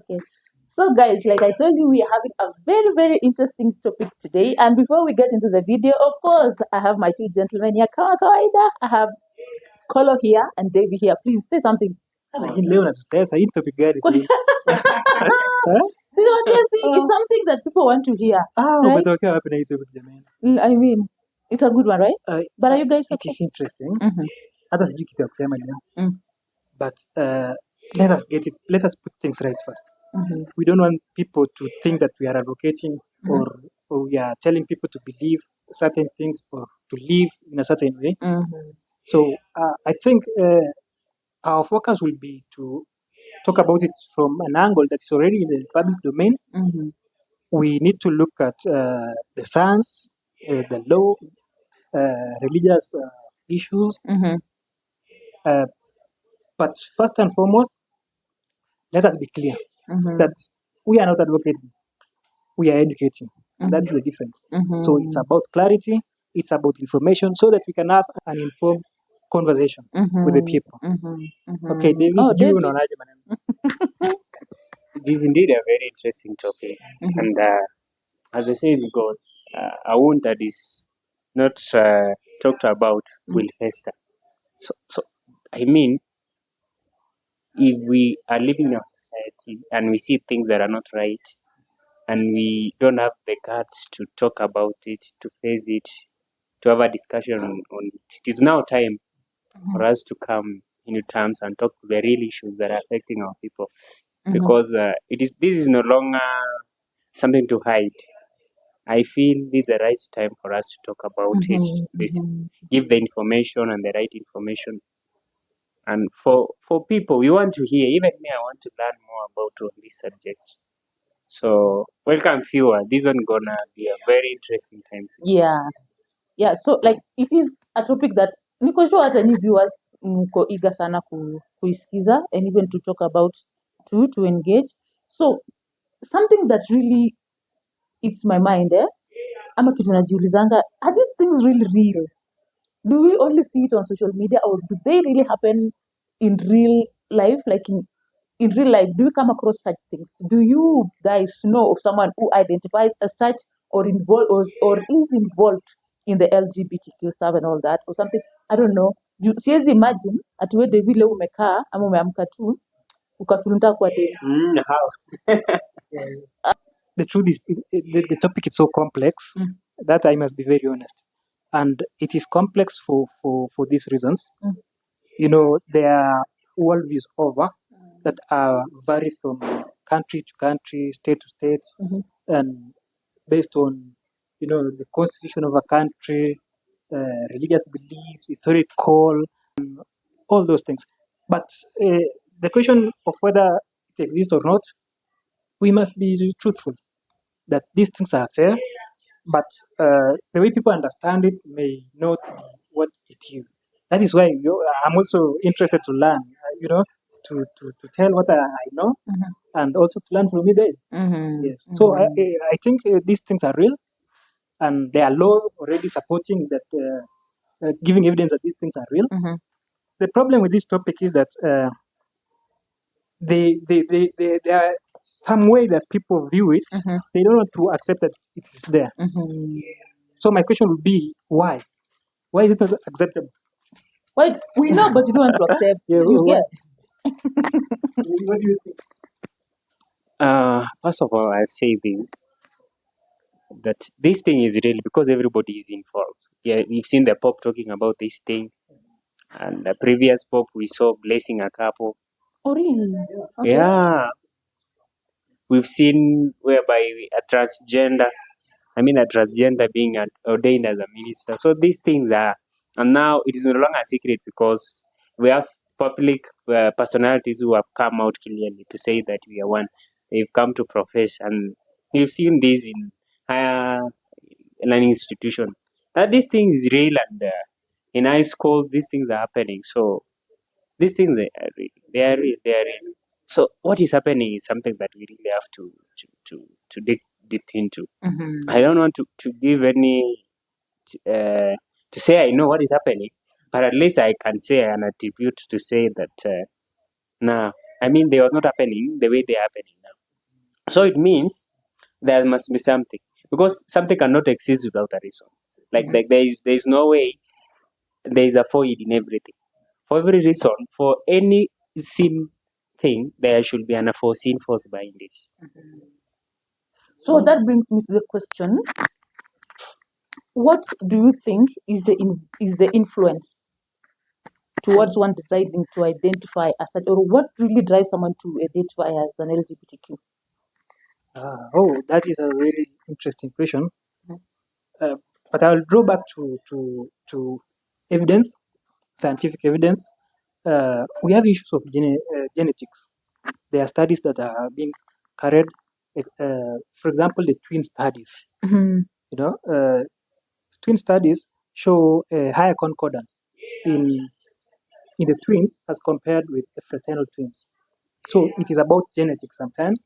Okay. So, guys, like I told you, we are having a very, very interesting topic today. And before we get into the video, of course, I have my two gentlemen here. Kama kawaida, I have Kolo here and Davey here. Please say something. Lakini leo natutesa hii topic gani kweli? See what you're saying? It's something that people want to hear. Right? Umetokea wapi na hii topic jamani? I mean, it's a good one, right? But are you guys It okay? is interesting. Mhm. Hata sijui kitu ya kusema leo. Mm. But let us put things right first. Mhm. We don't want people to think that we are advocating or we are telling people to believe certain things or to live in a certain way. Mhm. So I think our focus will be to talk about it from an angle that is already in the public domain. Mhm. We need to look at the science, the law, religious issues. Mhm. But first and foremost, let us be clear Mhm. that we are not advocating, we are educating. And that's the difference. So it's about clarity, it's about information so that we can have an informed conversation with the people. Okay, David, Oh, sijui David. unaonaje maneno? It is indeed a very interesting topic. And as the saying goes, a wound that is not talked about will fester. So, I mean, if we are living in a society and we see things that are not right, and we don't have the guts to talk about it, to face it, to have a discussion on it, it is now time for us to come into terms and talk to the real issues that are affecting our people. Because this is no longer something to hide. I feel this is the right time for us to talk about it. Give the information and the right information. And for people, we want to hear. Even me, I want to learn more about on this subject. So welcome, viewer. This one gonna be a very interesting time today. Yeah, so like it is a topic that niko sure hata ni viewers mko eager sana kuisikiza and even to talk about to engage. So something that really it's my mind ama kitu najiulizanga, are these things really real? Do we only see it on social media or do they really happen in real life? Like in real life, do you come across such things? Do you guys know of someone who identifies as such or or is involved in the LGBTQ stuff and all that or something? I don't know. Siwezi imagine atuwede vile umekaa ama umeamka tu ukafilunta kwa demu. How? The truth is, the topic is so complex that I must be very honest. And it is complex for these reasons. You know, there are worldviews over that are vary from country to country, state to state, and based on, you know, the constitution of a country, religious beliefs, historical, all those things. But the question of whether it exists or not, we must be truthful that these things are fair, but the way people understand it may not be what it is. That is why I'm also interested to learn, you know, to tell what I know and also to learn from you guys. Yes. So I think these things are real and there are laws already supporting that, giving evidence that these things are real. The problem with this topic is that there are some way that people view it. They don't want to accept that it is there. So my question would be why? Why is it not acceptable? Well, we know, but you don't want to accept. Yeah, You why? get. What do you think? First of all, I say this that this thing is real because everybody is involved. Yeah, we've seen the Pope talking about these things, and the previous Pope we saw blessing a couple. Oh, really? Okay. Yeah, we've seen whereby a transgender being ordained as a minister. So these things are, and now it is no longer a secret because we have public personalities who have come out clearly to say that we are one. They've come to profess, and we've seen this in higher learning institutions. That these things is real, and in high school these things are happening. So these things they are real. They are real. They are real. So what is happening is something that we really have to dig deep into. I don't want to give any to say I know what is happening, but at least I can say and attribute to say that now I mean, they was not happening the way they're happening now. So it means there must be something, because something cannot exist without a reason. Like there is no way there is a void in everything. For every reason, for any seen thing, there should be an unforeseen force behind it. So that brings me to the question: what do you think is the influence towards one deciding to identify as such, or what really drives someone to identify as an LGBTQ? That is a very interesting question. But I'll draw back to evidence, scientific evidence. We have issues of genetics. There are studies that are being carried. For example, the twin studies. You know, twin studies show a higher concordance in the twins as compared with the fraternal twins. So it is about genetics sometimes,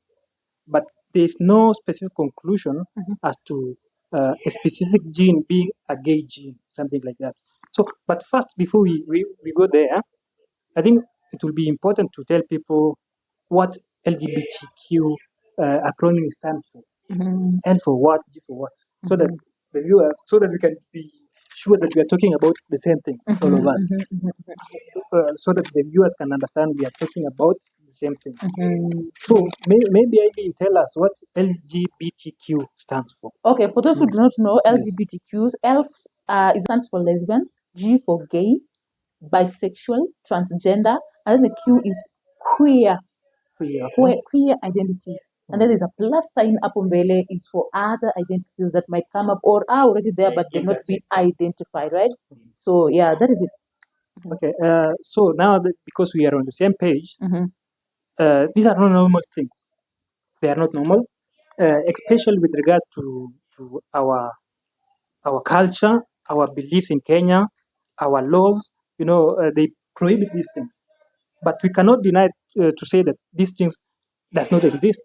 but there is no specific conclusion as to a specific gene being a gay gene, something like that. So, but first, before we go there, I think it will be important to tell people what LGBTQ acronym stands for. L for what, G for what, so that the viewers, so that we can be sure that we are talking about the same things, all of us, so that the viewers can understand we are talking about the same thing. So maybe I can tell us what LGBTQ stands for. Okay, for those who do not know, LGBTQs, L stands for lesbians, G for gay, bisexual, transgender, and then the Q is queer, queer identity. And then there's a plus sign up on Vele is for other identities that might come up or are already there but they're not being identified, right? So yeah, that is it. Okay, so now because we are on the same page, these are not normal things. They are not normal, especially with regard to our culture, our beliefs in Kenya, our laws. They prohibit these things, but we cannot deny to say that these things does not exist.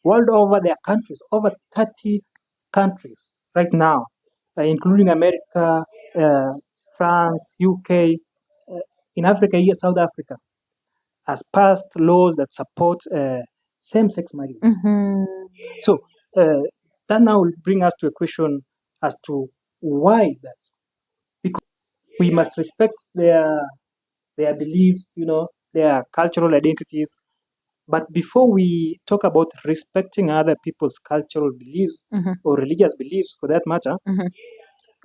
World over, there are countries, over 30 countries right now, including America, France, UK, in Africa, here, South Africa, has passed laws that support same-sex marriage. So that now will bring us to a question as to why is that? Because we must respect their beliefs, their cultural identities. But before we talk about respecting other people's cultural beliefs or religious beliefs, for that matter,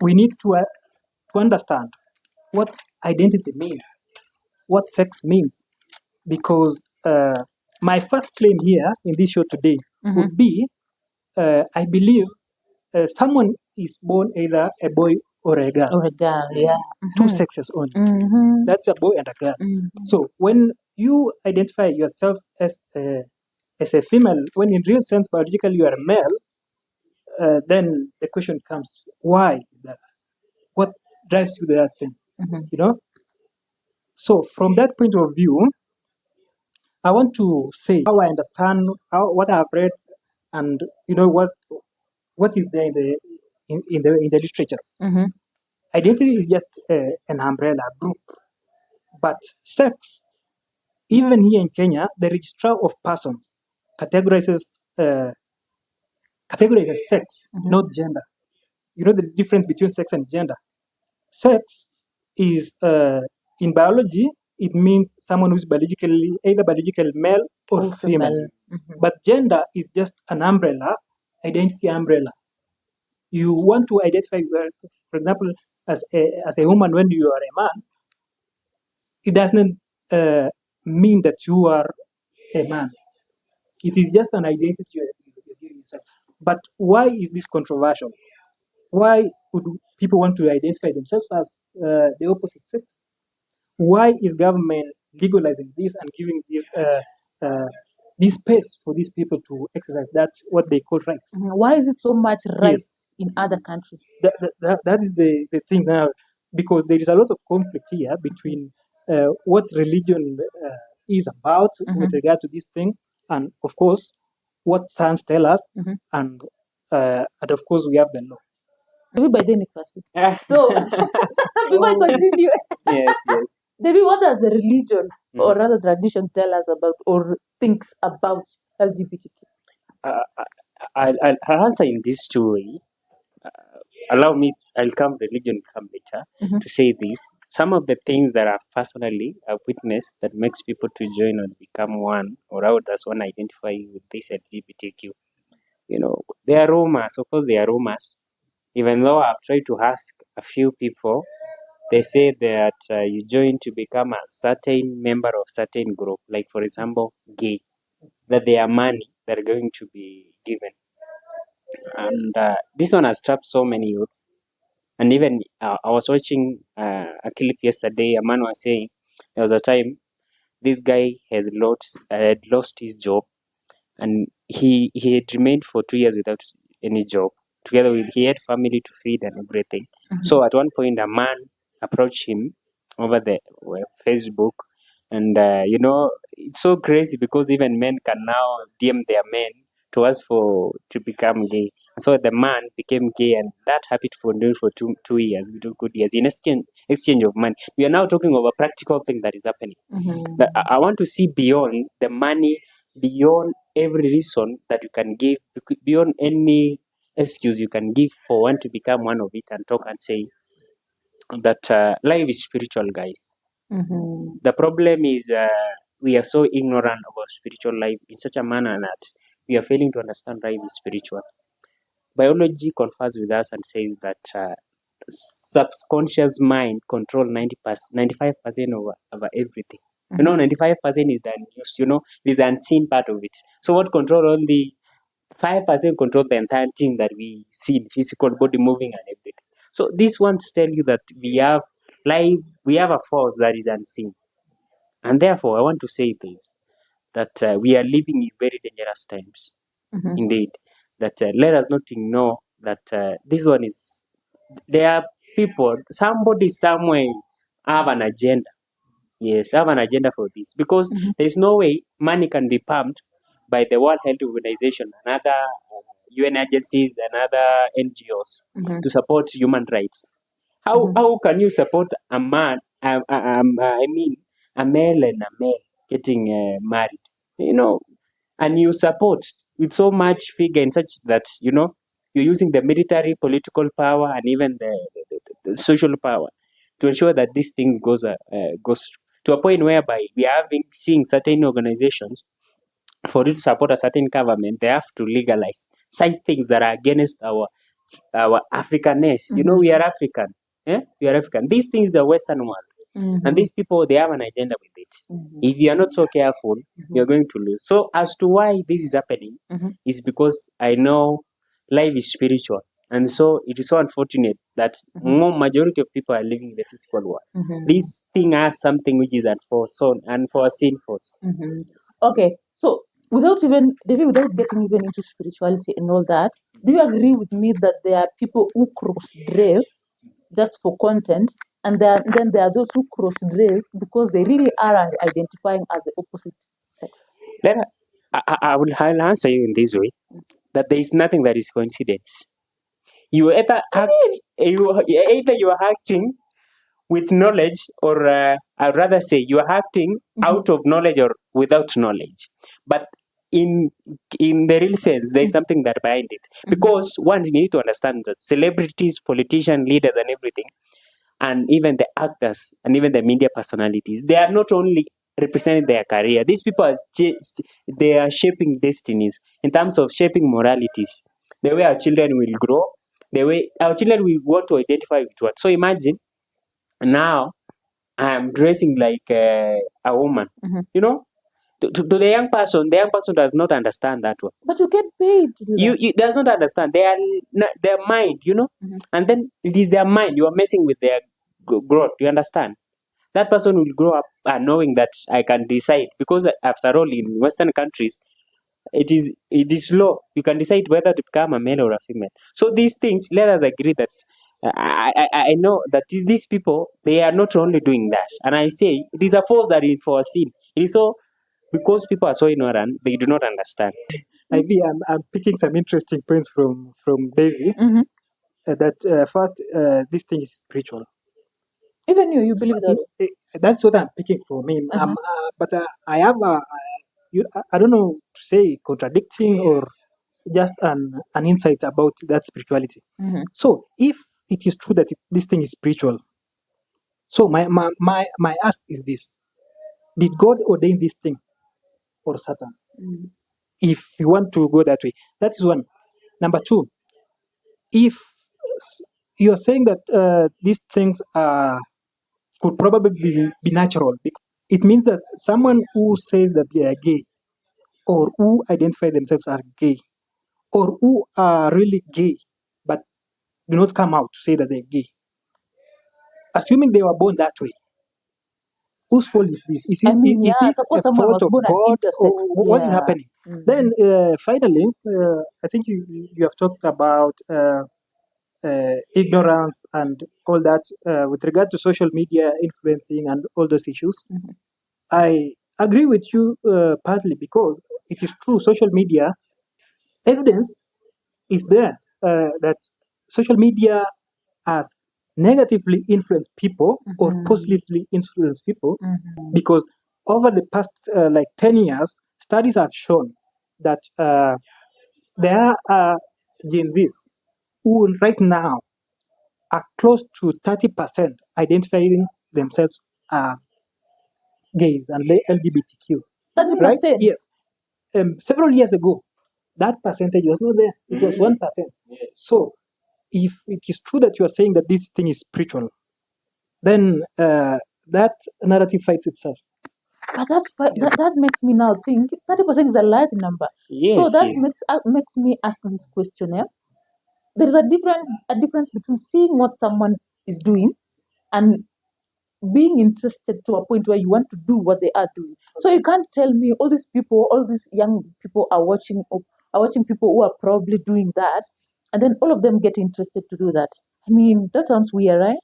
we need to understand what identity means, what sex means. Because my first claim here in this show today would be, I believe someone is born either a boy or a girl. Or a girl, yeah. Two sexes only. That's a boy and a girl. So when you identify yourself as a female, when in real sense biologically you are a male, then the question comes, why is that? What drives you to that thing? So from that point of view, I want to say how I understand what I've read, and what is there in the literatures. Identity is just an umbrella group, but sex, even here in Kenya, the registrar of persons categorizes sex, not gender. You know the difference between sex and gender. Sex is in biology, it means someone who's either biological male or female. But gender is just an umbrella, identity umbrella. You want to identify, for example, as a woman when you are a man, it doesn't mean that you are a man. It is just an identity you're giving yourself. But why is this controversial? Why would people want to identify themselves as the opposite sex? Why is government legalizing this and giving this space for these people to exercise what they call rights? Why is it so much rights in other countries? That is the thing now, because there is a lot of conflict here between what religion is about with regard to this thing, and of course what science tell us, and of course we have the law. Maybe by then, so before I continue, Yes. Maybe what does the religion or rather tradition tell us about or thinks about LGBTQ? I'll answer in this two way. Allow me, I'll come religion come later to say this. Some of the things that I've personally witnessed that makes people to join and become one, or how does one identify with this LGBTQ? You know, they are rumors. Of course, they are rumors. Even though I've tried to ask a few people, they say that you join to become a certain member of certain group, like for example, gay, that there are money that are going to be given. And this one has trapped so many youths. And even I was watching a clip yesterday. A man was saying there was a time this guy had lost his job, and he had remained for 2 years without any job. Together with he had family to feed and everything. So at one point, a man approached him over the Facebook, and it's so crazy because even men can now DM their men to ask for to become gay. So the man became gay, and that habit continued for 2 years, 2 good years in exchange of money. We are now talking of a practical thing that is happening. That I want to see beyond the money, beyond every reason that you can give, beyond any excuse you can give for one to become one of it, and talk and say that life is spiritual, guys. The problem is we are so ignorant about spiritual life in such a manner that we are failing to understand life is spiritual. Biology confers with us and says that subconscious mind control 95% over everything. 95% is the unused, is the unseen part of it. So what control only 5% control the entire thing that we see in physical body moving and everything. So these ones tell you that we have a force that is unseen. And therefore, I want to say this, that we are living in very dangerous times. Indeed. That let us not ignore that this one is, there are people, somebody somewhere have an agenda. Yes, have an agenda for this. Because there is no way money can be pumped by the World Health Organization and other UN agencies and other NGOs to support human rights. How can you support a man, a male and a male getting married? And you support with so much figure in such that, you're using the military, political power, and even the social power to ensure that these things goes to a point whereby we are seeing certain organizations, for it to support a certain government, they have to legalize such things that are against our Africanness. We are African. We are African. These things are Western world. And these people, they have an agenda with it. If you are not so careful, you're going to lose. So as to why this is happening is because I know life is spiritual. And so it is so unfortunate that more majority of people are living in the physical world. This thing has something which is unforeseen force. Okay, so without getting even into spirituality and all that, do you agree with me that there are people who cross dress just for content, and then there are those who cross dress because they really are identifying as the opposite sex? I'll answer you in this way, that there is nothing that is coincidence. You either you are acting with knowledge, or I'd rather say you are acting out of knowledge or without knowledge. But in the real sense, there is something that behind it. Because one, you need to understand that celebrities, politicians, leaders, and everything, and even the actors and even the media personalities, they are not only representing their career. These people they are shaping destinies in terms of shaping moralities. The way our children will grow, the way our children will want to identify with what. So imagine now I'm dressing like a woman. To the young person does not understand that one. But you get paid to do that. You does not understand. Their mind, and then it is their mind. You are messing with their growth. You understand? That person will grow up knowing that I can decide, because after all, in Western countries, it is law. You can decide whether to become a male or a female. So these things, let us agree that I know that these people, they are not only doing that, and I say it is a force that is foreseen. It is so, because people are so ignorant, they do not understand. I'm picking some interesting points from Davy. That first, this thing is spiritual. Even you believe that? That's what I'm picking for me. But I have I don't know to say contradicting or just an insight about that spirituality. So if it is true that this thing is spiritual, so my ask is this: did God ordain this thing or Satan? If you want to go that way, that is one. Number two, if you're saying that these things could probably be natural, it means that someone who says that they are gay or who identify themselves as gay or who are really gay but do not come out to say that they're gay, assuming they were born that way, whose fault is this? Is this suppose a someone fault was of born an God or intersex. what is happening? Then finally, I think you have talked about ignorance and all that with regard to social media influencing and all those issues. I agree with you partly because it is true. Social media evidence is there that social media has negatively influenced people or positively influenced people because over the past like 10 years, studies have shown that there are Gen Zs who right now are close to 30% identifying themselves as gays and LGBTQ. 30%. Right? Yes. Several years ago, that percentage was not there. It was 1%. So, if it is true that you are saying that this thing is spiritual, then that narrative fights itself. But that makes me now think 30% is a large number. So that makes me ask this question. There is a difference between seeing what someone is doing and being interested to a point where you want to do what they are doing. So you can't tell me all these young people are watching people who are probably doing that, and then all of them get interested to do that. I mean, that sounds weird, right?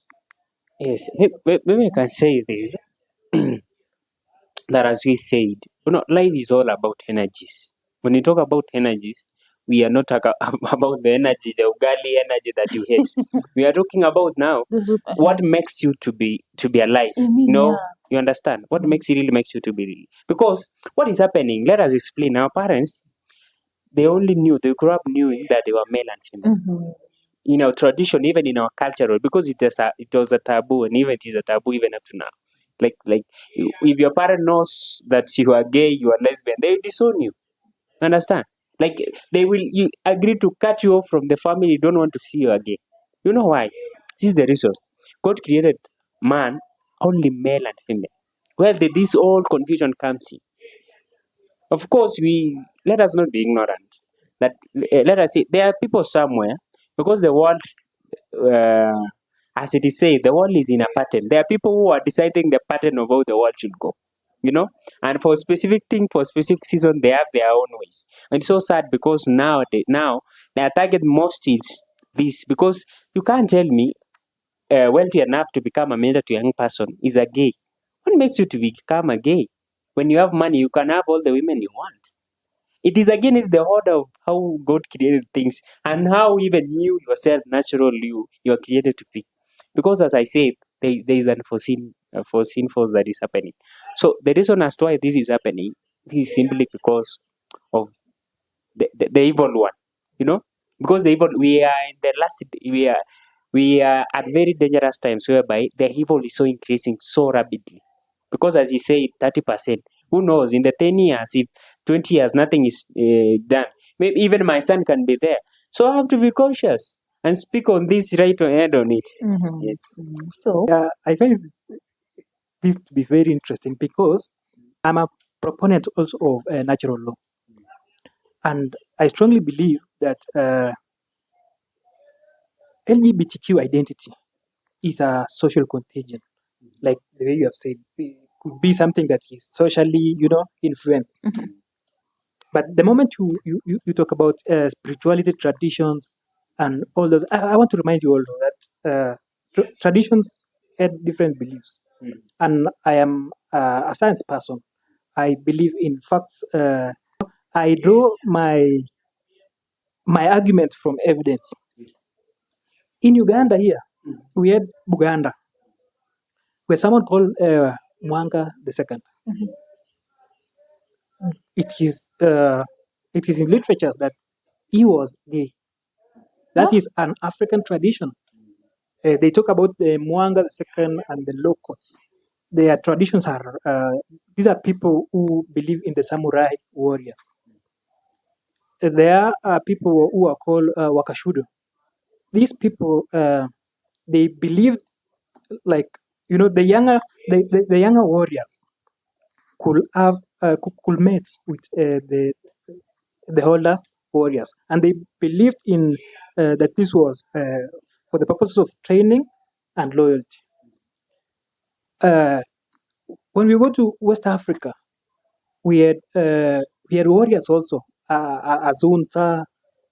Yes, maybe I can say this that as we said, life is all about energies. When you talk about energies, we are not talking about the energy, the ugali energy that you hate. We are talking about now what makes you to be alive. I mean, You understand what really makes you to be real. Because what is happening? Let us explain. Our parents, they grew up knowing that they were male and female. In our tradition, even in our culture, because it was a taboo, and even it is a taboo even up to now. Like if your parent knows that you are gay, you are lesbian, they will disown you. Understand? Like they will you agree to cut you off from the family. Don't want to see you again. You know why? This is the reason. God created man only male and female. Where did this all confusion comes in? Of course, we let us not be ignorant. That let us say there are people somewhere because the world, uh, as it is said, the world is in a pattern. There are people who are deciding the pattern of how the world should go. And for specific thing, for specific season, they have their own ways. And it's so sad because now their target most is this because you can't tell me wealthy enough to become a mentor to a young person is a gay. What makes you to become a gay? When you have money, you can have all the women you want. It is against the order of how God created things and how even you yourself, natural you are created to be. Because as I said, there is an foreseen force that is happening. So the reason as to why this is happening, this is simply because of the evil one. Because the evil we are in the last we are at very dangerous times whereby the evil is so increasing so rapidly. Because as you say, 30%. Who knows? In the 10 years, if 20 years, nothing is done. Maybe even my son can be there. So I have to be cautious and speak on this right or head on it. Yes. So I find this to be very interesting because I'm a proponent also of natural law. And I strongly believe that LGBTQ identity is a social contagion. Like the way you have said, it could be something that is socially, influenced. But the moment you talk about spirituality, traditions, and all those, I want to remind you all that traditions had different beliefs. And I am a science person. I believe in facts. I draw my argument from evidence. In Uganda here, we had Buganda. where someone called Mwanga II. It is in literature that he was gay. That is an African tradition. They talk about the Mwanga II and the Lokots. Their traditions are, these are people who believe in the samurai warriors. There are people who are called Wakashudo. These people, they believed, like, the younger warriors could have could mate with the older warriors, and they believed in that this was for the purposes of training and loyalty. When we go to West Africa, we had warriors also, Azunta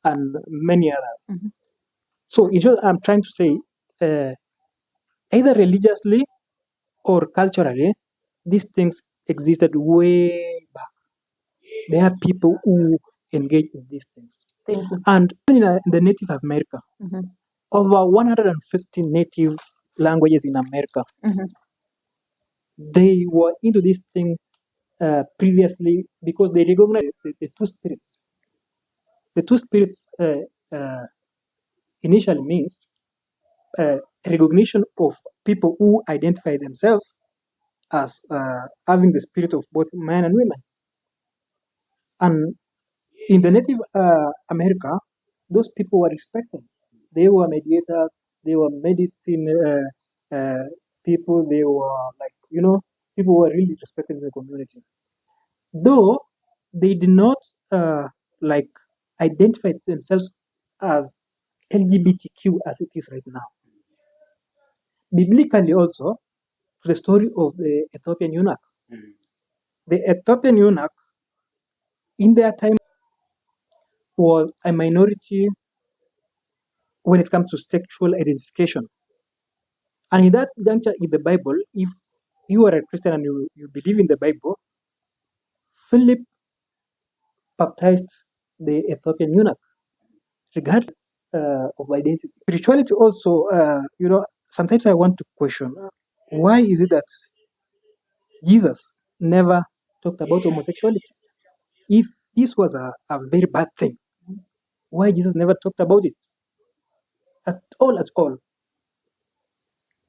and many others. So in short, I'm trying to say, either religiously or culturally, these things existed way back. There are people who engage in these things. And in the Native America, over 150 native languages in America, they were into this thing previously because they recognized the two spirits. The two spirits initially means recognition of people who identify themselves as having the spirit of both men and women. And in the Native America, those people were respected. They were mediators, they were medicine people, they were people were really respected in the community. Though they did not identify themselves as LGBTQ as it is right now. Biblically also, the story of the Ethiopian eunuch. The Ethiopian eunuch, in their time, was a minority when it comes to sexual identification. And in that juncture in the Bible, if you are a Christian and you believe in the Bible, Philip baptized the Ethiopian eunuch, regardless of identity. Spirituality also, sometimes I want to question, why is it that Jesus never talked about homosexuality? If this was a very bad thing, why Jesus never talked about it? At all.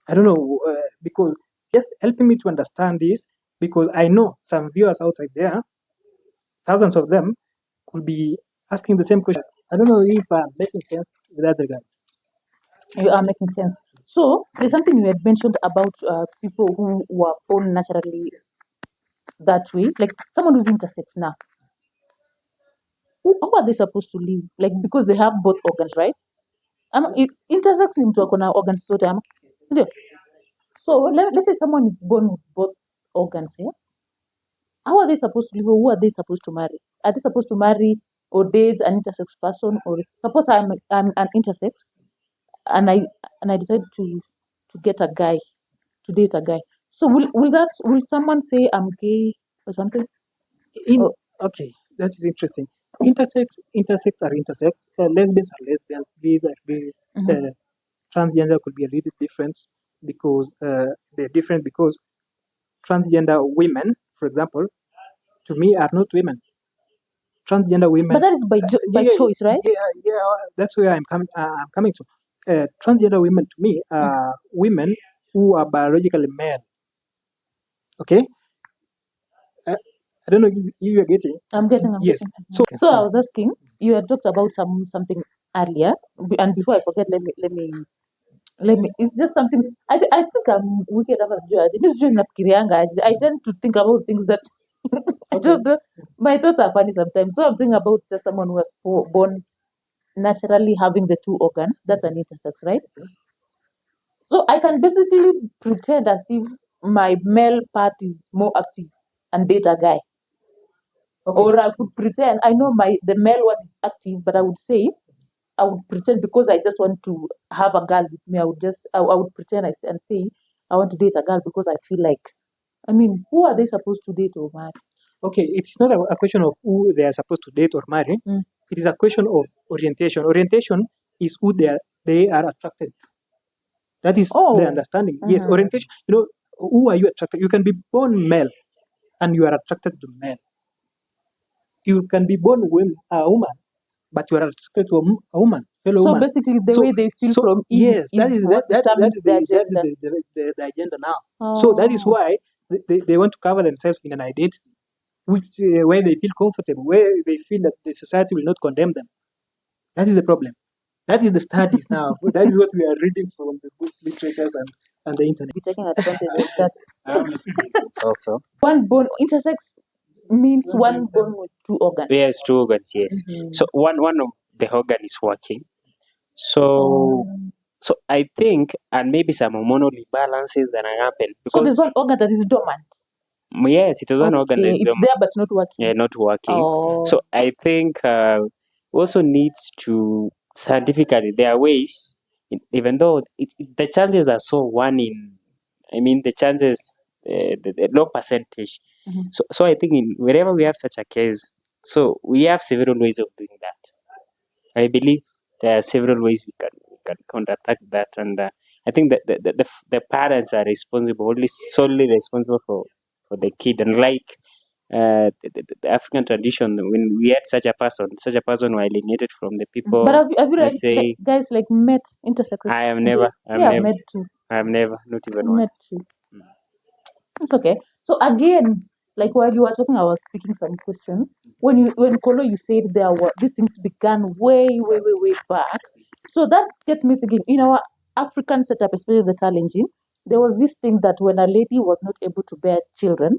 I don't know, because just helping me to understand this, because I know some viewers outside there, thousands of them, could be asking the same question. I don't know if I'm making sense with that regard. You are making sense. So there's something you had mentioned about people who were born naturally that way, like someone who's intersex now. How are they supposed to live? Like, because they have both organs, right? Intersex ni mtu akona organs zote ama? Ndio. So let's say someone is born with both organs, yeah? How are they supposed to live, or who are they supposed to marry? Are they supposed to marry or date an intersex person? Or suppose I'm an intersex and I decide to get a guy, to date a guy. So will someone say I'm gay or something? Okay, that is interesting. Intersex are intersex. Lesbians are lesbians. Gays are gays. Transgender could be a little different because they're different because transgender women, for example, to me are not women. Transgender women. But that is by choice, right? Yeah, that's where I'm coming to. Transgender women to me are women who are biologically male. Okay. I don't know if you're getting. I'm getting. Yes. So I was asking. You had talked about something earlier, and before I forget, let me. It's just something. I think I'm wicked as judge. I tend to think about things that I don't know. My thoughts are funny sometimes. So I'm thinking about just someone who was born naturally having the two organs. That's an intersex, right? So I can basically pretend as if my male part is more active and date a guy. Okay. Or I could pretend I know the male one is active, but I would pretend because I just want to have a girl with me. I would pretend and say I want to date a girl because I feel like. I mean, who are they supposed to date or marry? Okay, it's not a question of who they are supposed to date or marry. It is a question of orientation. Orientation is who they are attracted to. That is the understanding. Yes, orientation. who are you attracted? You can be born male and you are attracted to male. You can be born a woman, but you are attracted to a woman, fellow So woman. basically, the way they feel from yes, that is what determines their that is gender. the agenda now. So that is Oh. why they want to cover themselves in an identity, which where they feel comfortable, where they feel that the society will not condemn them. That is the problem. That is the studies now. That is what we are reading from the books, literatures, and the internet. Be taking advantage of that. Also, One bone intersex means one bone with two organs. yes, two organs. Yes. Mhm. So one of the organ is working. So Oh. so I think, and maybe some hormonal imbalances that happen So because there's one organ that is dormant. yes, it is one organ that Okay, is it's there but not working. not working. Oh. So I think also needs to scientifically there are ways, even though the chances are so one in, I mean the chances the low percentage. Mhm. So I think wherever we have such a case, so we have several ways of doing that. I believe there are several ways we can counterattack that, and I think that the parents are responsible, only solely responsible for the kid, and like the African tradition, when we had such a person who alienated from the people, But have you I like say guys like met intersexes? I have never, Yeah, met too. not even Met once. too. It's okay. So again, like while you were talking, I was speaking some questions. When Kolo, you said there were these things began way back. So that gets me thinking. In our African setup, especially the Kalenjin, there was this thing that when a lady was not able to bear children,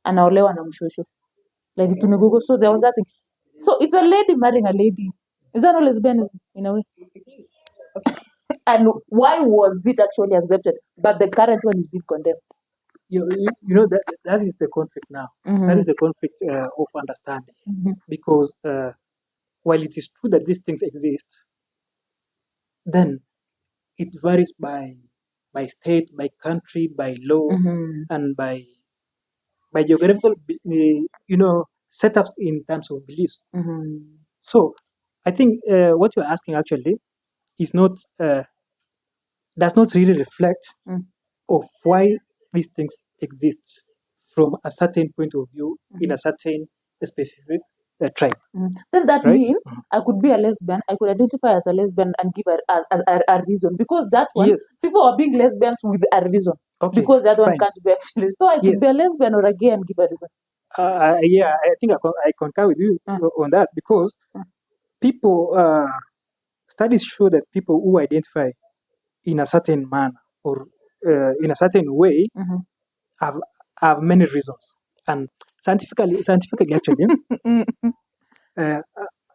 anaolewa na mshosho. Like Tunugugo. So there was that thing. So it's a lady marrying a lady. Is that not lesbianism in a way? And why was it actually accepted? But the current one is being condemned. You know that is the conflict now. Mhm. That is the conflict of understanding, because while it is true that these things exist, then it varies by state, by country, by law, and by geographical setups in terms of beliefs. So I think what you're asking actually is not does not really reflect of why these things exist from a certain point of view in a certain specific tribe. Then that Right? means I could be a lesbian. I could identify as a lesbian and give a reason, because that one Yes. people are being lesbians with a reason, Okay. because the other one Fine. can't be actually. So I could Yes. be a lesbian or a gay and give a reason. Yeah, I think I concur with you on that, because people studies show that people who identify in a certain manner or in a certain way have many reasons, and scientifically actually, I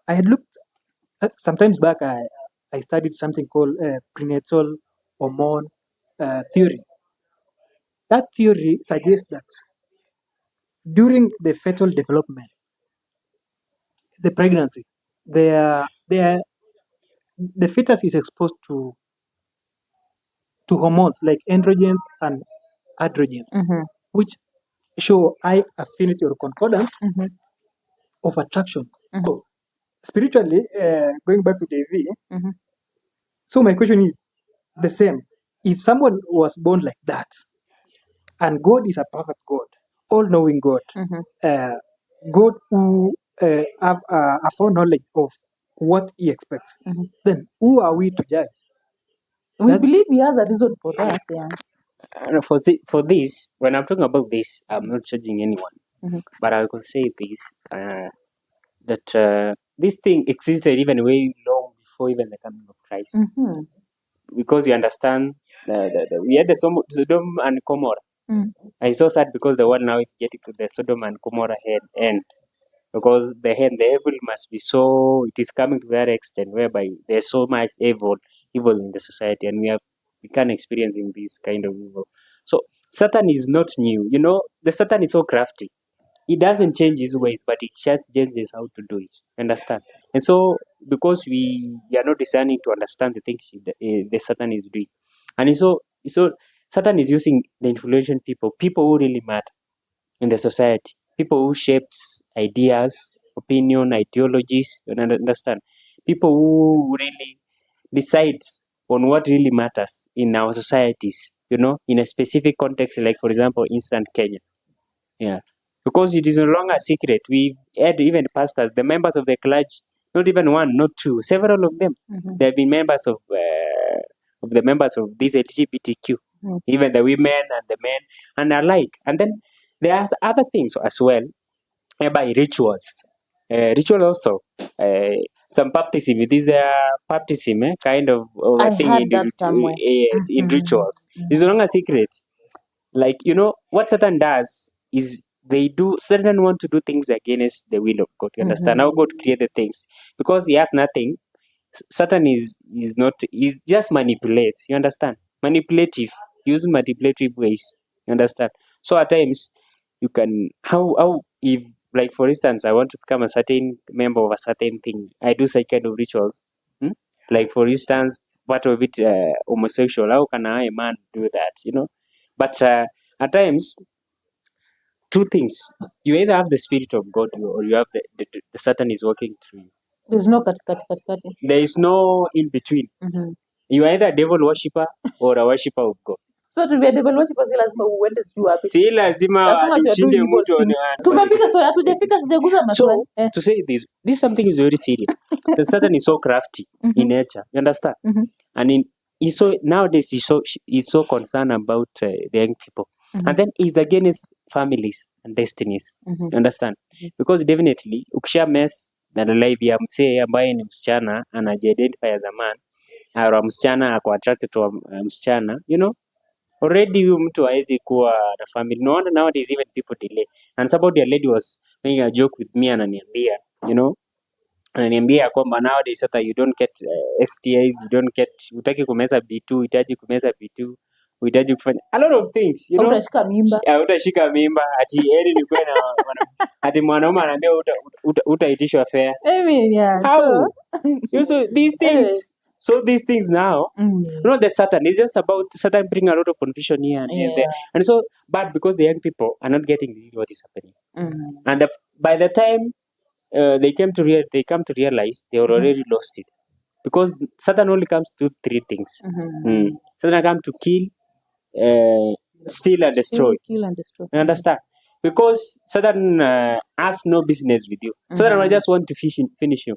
had looked sometimes back. I studied something called prenatal hormone theory. That theory suggests that during the fetal development, the pregnancy, the fetus is exposed to hormones like androgens and androgens, which show high affinity or concordance of attraction. So spiritually, going back to Devi, so my question is the same. If someone was born like that, and God is a perfect God, all-knowing God, God who have a foreknowledge of what He expects, then who are we to judge? We believe he has a reason for that. Yeah. For this, when I'm talking about this, I'm not judging anyone, but I could say this that this thing existed even way long before even the coming of Christ, because you understand we had the Sodom and Gomorrah. I so sad because the world now is getting to the Sodom and Gomorrah end, because the evil must be so, it is coming to that extent whereby there's so much evil in the society, and we can't experiencing this kind of evil. So Satan is not new. The Satan is so crafty. He doesn't change his ways, but he just changes how to do it. Understand? And so because we are not discerning to understand the things the Satan is doing, and so Satan is using the influential people who really matter in the society, people who shapes ideas, opinion, ideologies. You understand? People who really decides on what really matters in our societies. in a specific context, like for example, instant Kenya. Yeah. Because it is no longer a secret. We had even pastors, the members of the clergy, not even one, not two, several of them. They have been members of the members of this LGBTQ, even the women and the men and alike. And then there are other things as well, by rituals. Ritual also. Some baptism. It is a baptism, kind of I a thing heard in that somewhere. yes, in rituals. It's no longer secret. Like, what Satan does is Satan want to do things against the will of God. You understand? How God created things. Because he has nothing, Satan is not, is just manipulates. You understand? Manipulative. Use manipulative ways. You understand? So at times, you can, how, if, like, for instance, I want to become a certain member of a certain thing, I do such kind of rituals. Like, for instance, part of it, homosexual. How can I, a man, do that? But at times, two things. You either have the spirit of God, or you have the Satan is working through you. There's no katikati. There is no in between. You are either a devil worshipper or a worshipper of God. So to be a devil worshipper si lazima uende sijui wapi. Si lazima As long as you're uchinje doing evil mtu things. one. Tumepiga story, hatujafika sijaguza maswali. So to say this something is very serious. The Satan is so crafty in nature. You understand? And nowadays he's so concerned about the young people. And then he's against families and destinies. You understand? Because definitely ukisha mess na life ya msee ambaye ni msichana anajiidentify as a man, au msichana ako attracted to msichana, already huyu mtu hawezi kuwa na family. No wonder nowadays even people delay. And somebody, a lady was making a joke with me, ananiambia, ananiambia kwamba nowadays hata you don't get STIs, you don't get, utaki kumeza B2, uhitaji kumeza B2, uhitaji kufanya a lot of things, Utashika mimba. Utashika mimba, ati heri ni kuwe na ati mwanaume anaambia utaitishwa fair. I mean, yeah. How? So these things. So these things now, the Satan is just about Satan bring a lot of confusion here and there, and so bad because the young people are not getting really what is happening, and by the time they come to realize they are already lost it, because Satan only comes to do three things. Satan comes to kill, steal and destroy. Kill and destroy. You understand? Because Satan has no business with you. Satan will just want to finish you.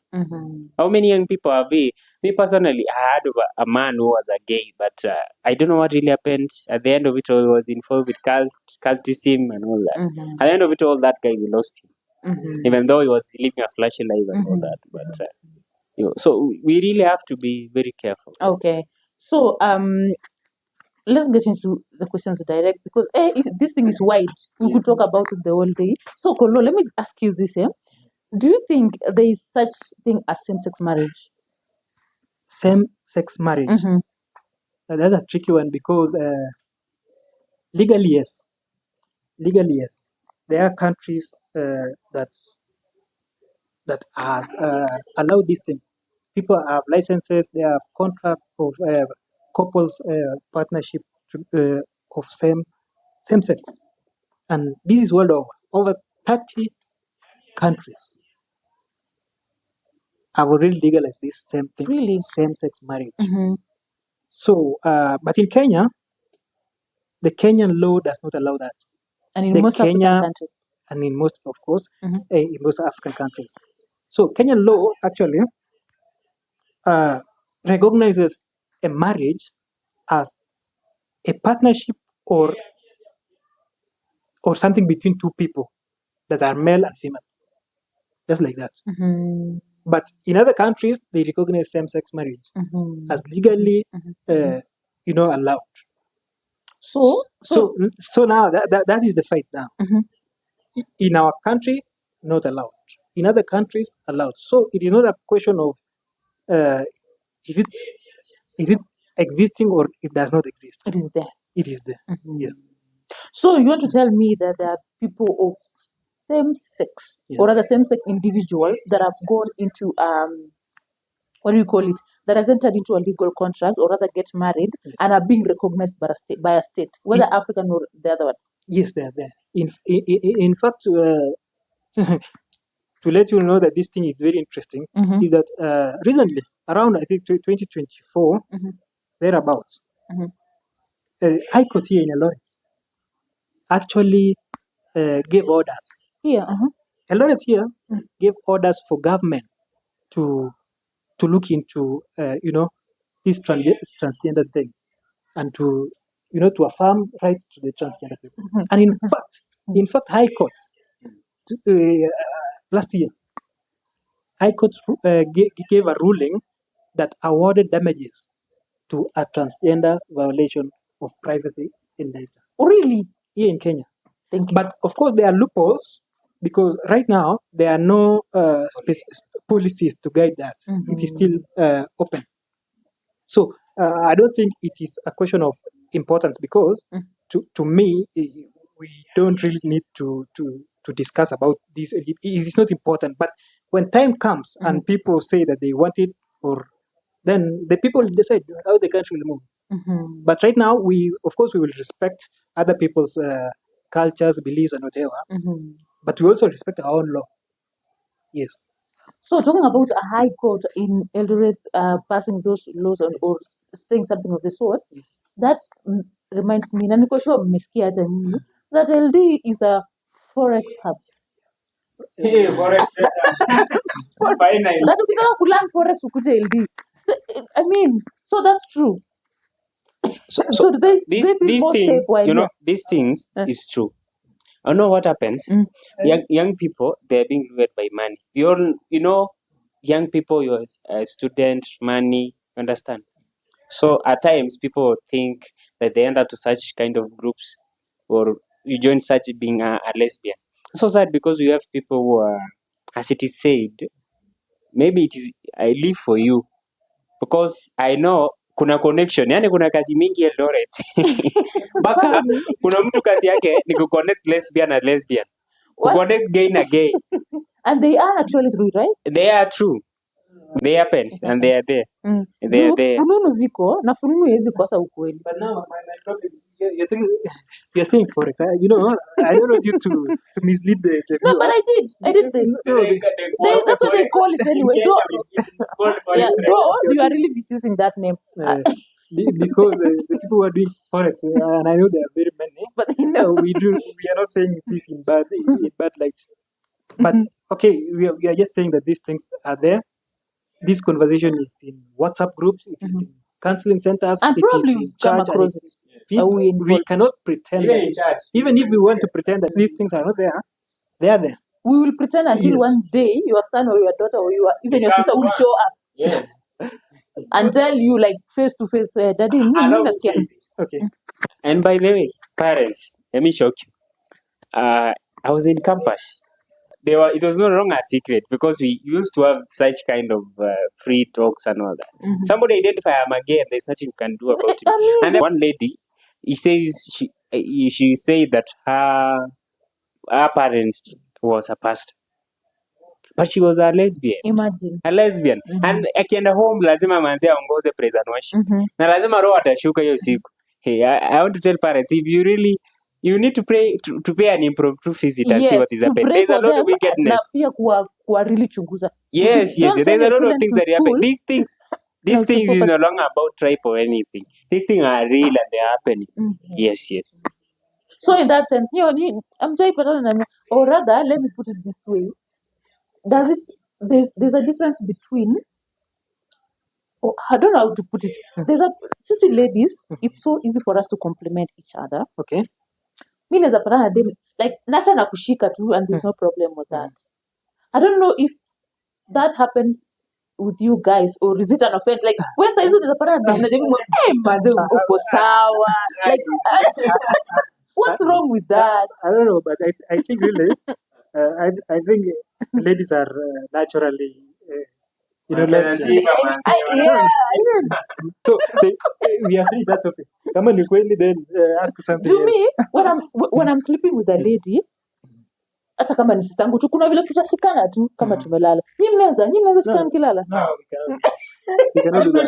How many young people have we? Me personally, I had a man who was a gay, but I don't know what really happened. At the end of it all, he was involved with cultism and all that. At the end of it all, that guy, we lost him. Even though he was living a flashy life and all that. But so we really have to be very careful. Okay. So let's get into the questions direct, because this thing is wide. We could talk about it the whole day. So Kolo, let me ask you this. Do you think there is such thing as same-sex marriage? Same-sex marriage. That's a tricky one because legally, yes. Legally, yes. There are countries that has allowed this thing. People have licenses. They have contracts of couples partnership of same sex, and this is world over. Over 30 countries have already legalized this same thing. Really? Same-sex marriage. So, but in Kenya, the Kenyan law does not allow that. And in most African countries. And in most, of course, in most African countries. So, Kenyan law actually recognizes a marriage as a partnership or something between two people that are male and female, just like that. But in other countries, they recognize same-sex marriage as legally, allowed. So now that is the fight now. In our country, not allowed. In other countries, allowed. So it is not a question of is it existing or it does not exist. It is there. It is there. Yes. So you want to tell me that there are people of same sex, or rather same-sex individuals that have gone into what do you call it? That has entered into a legal contract, or rather get married, and are being recognized by a state, whether African or the other one. Yes, they are there. In fact, to let you know that this thing is very interesting, is that recently, around I think 2024, thereabouts, High Court here in Eldoret actually gave orders. Yeah. Eldoret here gave orders for government to look into this transgender thing and to to affirm rights to the transgender people. And in fact, High Court last year, High Court gave a ruling that awarded damages to a transgender violation of privacy in data. Really? Here in Kenya. Thank you. But of course, there are loopholes because right now there are no policies to guide that. It is still open. So I don't think it is a question of importance because to me, we don't really need to discuss about this. It is not important. But when time comes and people say that they want it, or then the people decide how the country will move. But right now, of course we will respect other people's cultures, beliefs, and whatever. But we also respect our own law. Yes. So talking about a high court in Eldoret passing those laws or saying something of the sort, that reminds me, na niko sure mmesikia hata nyinyi, that LD is a forex hub. Hey, forex That ukitaka kulearn forex ukuje LD. I mean, so that's true. So these things, these things is true. I know what happens. Young people, they're being lured by money. We all, young people, you're a student, money, understand? So at times, people think that they enter to such kind of groups or you join such being a lesbian. So sad because we have people who are, as it is said, maybe it is, I live for you because I know kuna connection, yani kuna kazi mingi Eldoret. Baka kuna mtu kazi yake ni kuconnect lesbian na lesbian. Kuconnect gay na gay. And they are actually true, right? They are true. They happens and they are there. They are there. Fununu ziko na fununu hezi kosa ukweli. But now my problem is you're saying forex. I don't want you to mislead the viewers. No, but I did this. That's what they call it anyway. Though you are really misusing that name. Because the people who are doing forex, and I know there are very many, but we are not saying this in bad light. But okay, we are just saying that these things are there. This conversation is in WhatsApp groups, it is in counseling centers, and it is in church. We cannot pretend that, even if we want to pretend that these things are not there, they are there. We will pretend until one day your son or your daughter or even your sister will show up. Yes. And tell you like face to face, Daddy, okay. And by the way, parents, let me shock you. I was in campus. It was no longer a secret because we used to have such kind of free talks and all that. Somebody identified I'm gay and there's nothing you can do about it. And then one lady, she said that her parent was a pastor, but she was a lesbian. Imagine. A lesbian. And akienda home lazima manzi aongoze praise and worship. Na lazima roho atashuka hiyo siku. Hey, I want to tell parents, if you really you need to pray to pay an impromptu visit and see what is happening. There's a lot of wickedness. Na pia kuwa really chunguza. Yes. There's a lot of things that happen. These things is no longer about tribe or anything. These things are real and they're happening. Yes. So in that sense, I'm trying to, or rather, let me put it this way. There's a difference between, I don't know how to put it. Sisi ladies, it's so easy for us to compliment each other. Okay. Mi naweza patana dem like nacha na kushika tu and there's no problem with that. I don't know if that happens with you guys or is it an offense? Like where size unaweza patana na dem maze uko sawa. Like what's wrong with that? I don't know, but I think really I think ladies are naturally lesbian. So we are free that topic. Come on, then ask something. To me, when I'm sleeping with a lady, hata kama ni sister yangu tu kuna vile tutashikana tu kama tumelala. Nyinyi mnaweza shikana mkilala? No, we cannot do that.